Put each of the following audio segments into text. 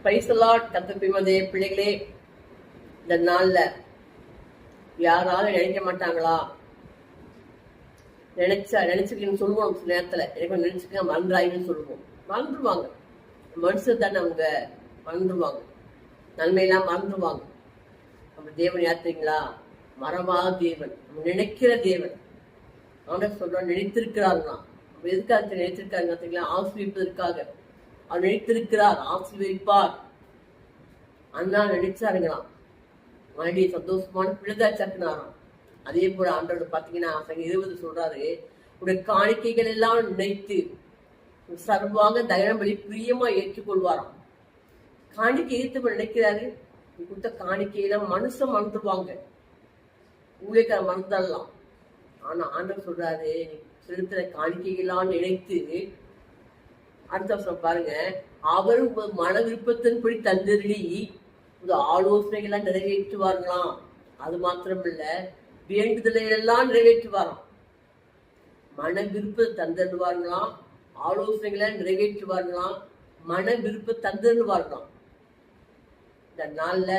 Praise the Lord. கர்த்தருடைய பிள்ளைகளே, இந்த நாள்ல யாராலும் நினைக்க மாட்டாங்களா? நினைச்சுக்கன்னு சொல்லுவோம். சில நேரத்துல எனக்கு நினைச்சுக்க மறந்துடாயின்னு சொல்லுவோம். மறந்துடுவாங்க. மனுஷன் தானே, அவங்க மறந்துடுவாங்க. நன்மையெல்லாம் மறந்துடுவாங்க. நம்ம தேவன் யாத்திரீங்களா? மறவா தேவன், நம்ம நினைக்கிற தேவன். அவன் சொல்றான், நினைத்திருக்கிறார்களாம். எதுக்காக நினைத்திருக்காங்க பார்த்தீங்களா? ஆசீர்வதிப்பதற்காக. அவர் நினைத்திருக்கிறார், ஆசீர்வதிப்பார். அண்ணா நினைச்சாருங்களாம். மறுபடியும் சந்தோஷமான பிள்ளைதாச்சாக்குனாராம். அதே போல ஆண்டோட பாத்தீங்கன்னா 20 சொல்றாரு, உடைய காணிக்கைகள் எல்லாம் நினைத்து சர்வாங்க தகனபடி பிரியமா ஏற்றுக்கொள்வாராம். காணிக்கை ஏற்று நினைக்கிறாரு. கொடுத்த காணிக்கையெல்லாம் மனுஷன் மறந்துடுவாங்க, ஊழியக்கார மறந்துடலாம். ஆனா ஆண்டவர் சொல்றாரு, செலுத்துற காணிக்கைகளாம் நினைத்து, அடுத்த வருஷம் பாருங்க, அவரும் மன விருப்பத்தின்படி தந்தருளி ஆலோசனைகள்லாம் நிறைவேற்றுவார்களாம். அது மாத்திரம் இல்ல, வேண்டுதலை எல்லாம் நிறைவேற்றுவாராம். மன விருப்ப தந்தருவார்களாம், ஆலோசனைகளை நிறைவேற்றுவார்களாம், மன விருப்ப தந்தருவார்களாம். இந்த நாள்ல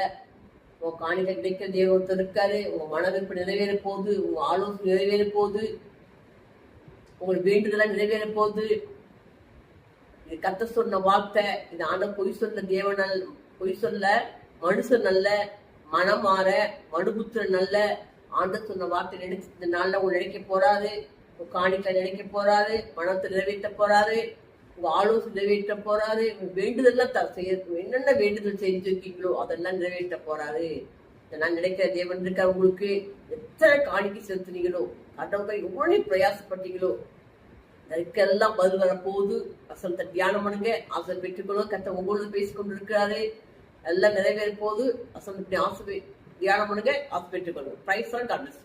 உங்க காணிக்கை கிடைக்க தேவன் இருக்காரு. உங்க மன விருப்பம் நிறைவேற போகுது, உங்க ஆலோசனை நிறைவேற போகுது, உங்களுக்கு வேண்டுதலா நிறைவேற போகுது. இது கத்த சொன்ன வார்த்தை. இது ஆண்ட பொய் சொல்ல தேவனால், பொய் சொல்ல மனுஷன் நல்ல, மனம் மாற மனுபுத்திரன் நல்ல. ஆண்ட சொன்ன வார்த்தை நினைச்சு இந்த நாள்ல உங்க நினைக்க போறாரு. உங்க காணிக்கை நினைக்க போறாரு, மனத்தை நிறைவேற்ற போறாரு, உங்க ஆலோசனை நிறைவேற்ற போறாரு. வேண்டுதல்லாம் என்னென்ன வேண்டுதல் செஞ்சிருக்கீங்களோ அதெல்லாம் நிறைவேற்ற போறாரு. நான் நினைக்கிற தேவன் இருக்க. உங்களுக்கு எத்தனை காணிக்கை செலுத்துனீங்களோ, கடவுளை எவ்வளவு பிரயாசப்பட்டீங்களோ, அதுக்கெல்லாம் பதில் வரப்போகுது. வசனத்தை தியானம் பண்ணுங்க, ஆசை பெற்றுக்கொள்ளும். கத்த உங்களோட பேசிக்கொண்டு இருக்கிறாரு. எல்லாம் நிறைவேற போகுது. வசனத்தை ஆசை தியானம் பண்ணுங்க, ஆசை பெற்றுக்கொள்ளுங்க. Praise the Lord.